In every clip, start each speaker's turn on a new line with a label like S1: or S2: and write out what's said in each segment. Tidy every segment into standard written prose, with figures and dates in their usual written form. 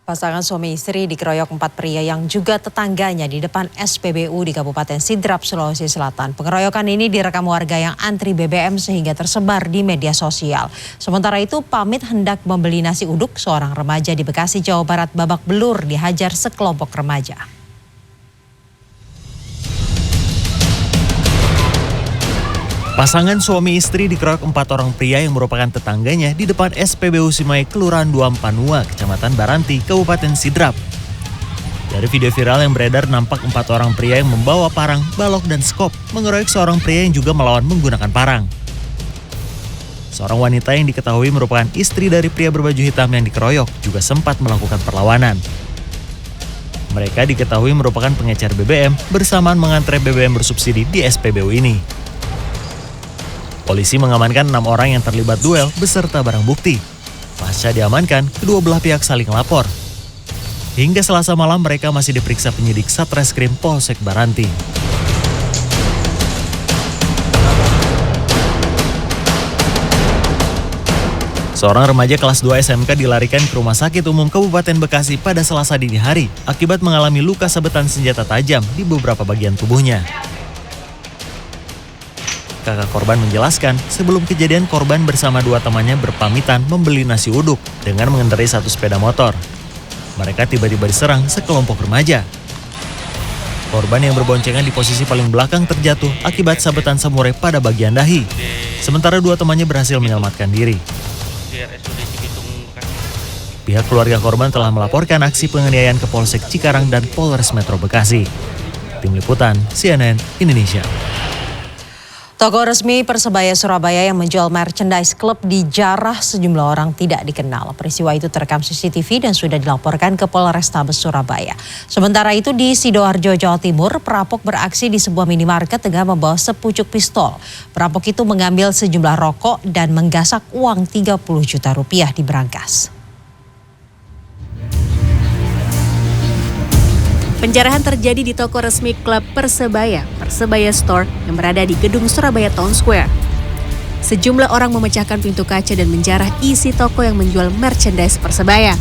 S1: Pasangan suami istri dikeroyok 4 pria yang juga tetangganya di depan SPBU di Kabupaten Sidrap, Sulawesi Selatan. Pengeroyokan ini direkam warga yang antri BBM sehingga tersebar di media sosial. Sementara itu pamit hendak membeli nasi uduk, seorang remaja di Bekasi, Jawa Barat babak belur dihajar sekelompok remaja.
S2: Pasangan suami istri dikeroyok 4 orang pria yang merupakan tetangganya di depan SPBU Simai, Kelurahan Duampanua, Kecamatan Baranti, Kabupaten Sidrap. Dari video viral yang beredar nampak 4 orang pria yang membawa parang, balok, dan skop mengeroyok seorang pria yang juga melawan menggunakan parang. Seorang wanita yang diketahui merupakan istri dari pria berbaju hitam yang dikeroyok juga sempat melakukan perlawanan. Mereka diketahui merupakan pengecer BBM bersamaan mengantre BBM bersubsidi di SPBU ini. Polisi mengamankan 6 orang yang terlibat duel beserta barang bukti. Pasca diamankan, kedua belah pihak saling lapor. Hingga Selasa malam mereka masih diperiksa penyidik Satreskrim Polsek Baranti. Seorang remaja kelas 2 SMK dilarikan ke Rumah Sakit Umum Kabupaten Bekasi pada Selasa dini hari akibat mengalami luka sabetan senjata tajam di beberapa bagian tubuhnya. Kakak korban menjelaskan, sebelum kejadian korban bersama 2 temannya berpamitan membeli nasi uduk dengan mengendarai 1 sepeda motor. Mereka tiba-tiba diserang sekelompok remaja. Korban yang berboncengan di posisi paling belakang terjatuh akibat sabetan samurai pada bagian dahi. Sementara 2 temannya berhasil menyelamatkan diri. Pihak keluarga korban telah melaporkan aksi penganiayaan ke Polsek Cikarang dan Polres Metro Bekasi. Tim Liputan, CNN Indonesia.
S1: Toko resmi Persebaya Surabaya yang menjual merchandise klub dijarah sejumlah orang tidak dikenal. Peristiwa itu terekam CCTV dan sudah dilaporkan ke Polrestabes Surabaya. Sementara itu di Sidoarjo, Jawa Timur, perampok beraksi di sebuah minimarket dengan membawa sepucuk pistol. Perampok itu mengambil sejumlah rokok dan menggasak uang 30 juta rupiah di berangkas.
S3: Penjarahan terjadi di toko resmi klub Persebaya, Persebaya Store yang berada di gedung Surabaya Town Square. Sejumlah orang memecahkan pintu kaca dan menjarah isi toko yang menjual merchandise Persebaya.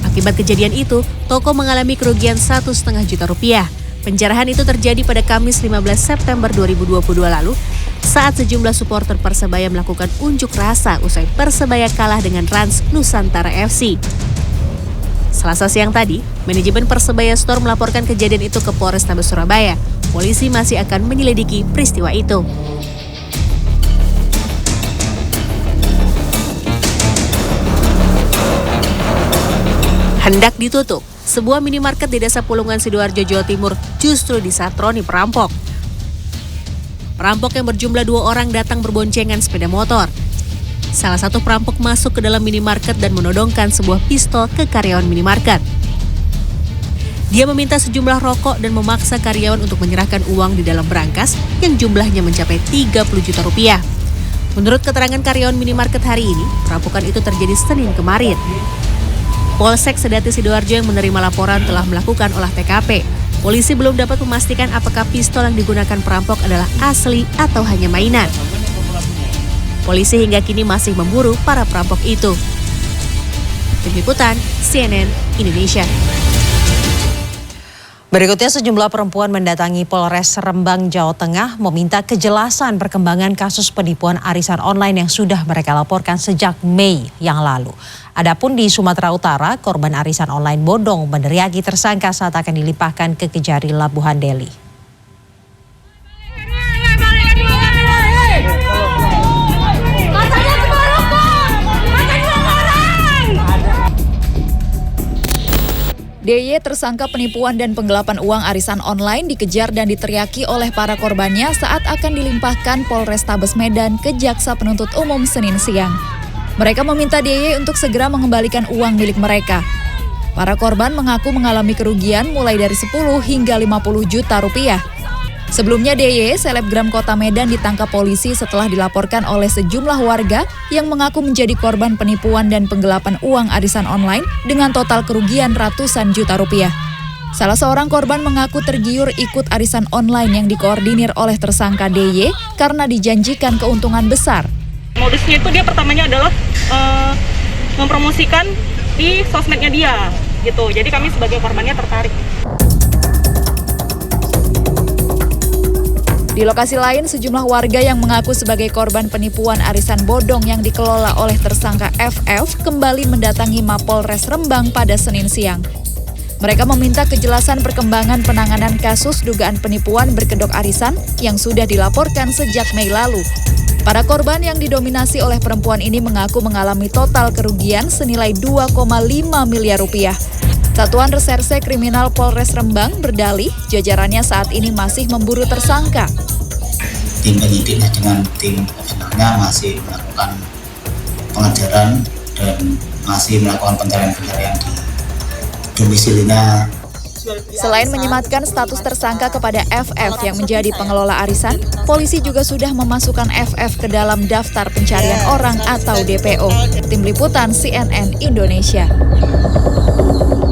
S3: Akibat kejadian itu, toko mengalami kerugian 1,5 juta rupiah. Penjarahan itu terjadi pada Kamis 15 September 2022 lalu saat sejumlah supporter Persebaya melakukan unjuk rasa usai Persebaya kalah dengan Rans Nusantara FC. Selasa siang tadi, manajemen Persebaya Store melaporkan kejadian itu ke Polrestabes Surabaya. Polisi masih akan menyelidiki peristiwa itu. Hendak ditutup, sebuah minimarket di Desa Pulungan, Sidoarjo, Jawa Timur justru disatroni perampok. Perampok yang berjumlah 2 orang datang berboncengan sepeda motor. Salah satu perampok masuk ke dalam minimarket dan menodongkan sebuah pistol ke karyawan minimarket. Dia meminta sejumlah rokok dan memaksa karyawan untuk menyerahkan uang di dalam berangkas yang jumlahnya mencapai 30 juta rupiah. Menurut keterangan karyawan minimarket hari ini, perampokan itu terjadi Senin kemarin. Polsek Sedati Sidoarjo yang menerima laporan telah melakukan olah TKP. Polisi belum dapat memastikan apakah pistol yang digunakan perampok adalah asli atau hanya mainan. Polisi hingga kini masih memburu para perampok itu. Tim Liputan, CNN Indonesia.
S1: Berikutnya sejumlah perempuan mendatangi Polres Rembang, Jawa Tengah meminta kejelasan perkembangan kasus penipuan arisan online yang sudah mereka laporkan sejak Mei yang lalu. Adapun di Sumatera Utara, korban arisan online bodong meneriaki tersangka saat akan dilimpahkan ke Kejari Labuhan Deli.
S4: DY, tersangka penipuan dan penggelapan uang arisan online, dikejar dan diteriaki oleh para korbannya saat akan dilimpahkan Polrestabes Medan ke Jaksa Penuntut Umum Senin siang. Mereka meminta DY untuk segera mengembalikan uang milik mereka. Para korban mengaku mengalami kerugian mulai dari 10 hingga 50 juta rupiah. Sebelumnya DY, selebgram kota Medan, ditangkap polisi setelah dilaporkan oleh sejumlah warga yang mengaku menjadi korban penipuan dan penggelapan uang arisan online dengan total kerugian ratusan juta rupiah. Salah seorang korban mengaku tergiur ikut arisan online yang dikoordinir oleh tersangka DY karena dijanjikan keuntungan besar.
S5: Modusnya itu dia pertamanya adalah mempromosikan di sosmednya dia gitu. Jadi kami sebagai korbannya tertarik.
S4: Di lokasi lain, sejumlah warga yang mengaku sebagai korban penipuan arisan bodong yang dikelola oleh tersangka FF kembali mendatangi Mapolres Rembang pada Senin siang. Mereka meminta kejelasan perkembangan penanganan kasus dugaan penipuan berkedok arisan yang sudah dilaporkan sejak Mei lalu. Para korban yang didominasi oleh perempuan ini mengaku mengalami total kerugian senilai 2,5 miliar rupiah. Satuan Reserse Kriminal Polres Rembang berdalih jajarannya saat ini masih memburu tersangka.
S6: Tim penyidiknya dengan tim penyelenggaranya masih melakukan pengejaran dan masih melakukan pencarian di domisilinya.
S4: Selain menyematkan status tersangka kepada FF yang menjadi pengelola arisan, polisi juga sudah memasukkan FF ke dalam daftar pencarian orang atau DPO. Tim Liputan CNN Indonesia.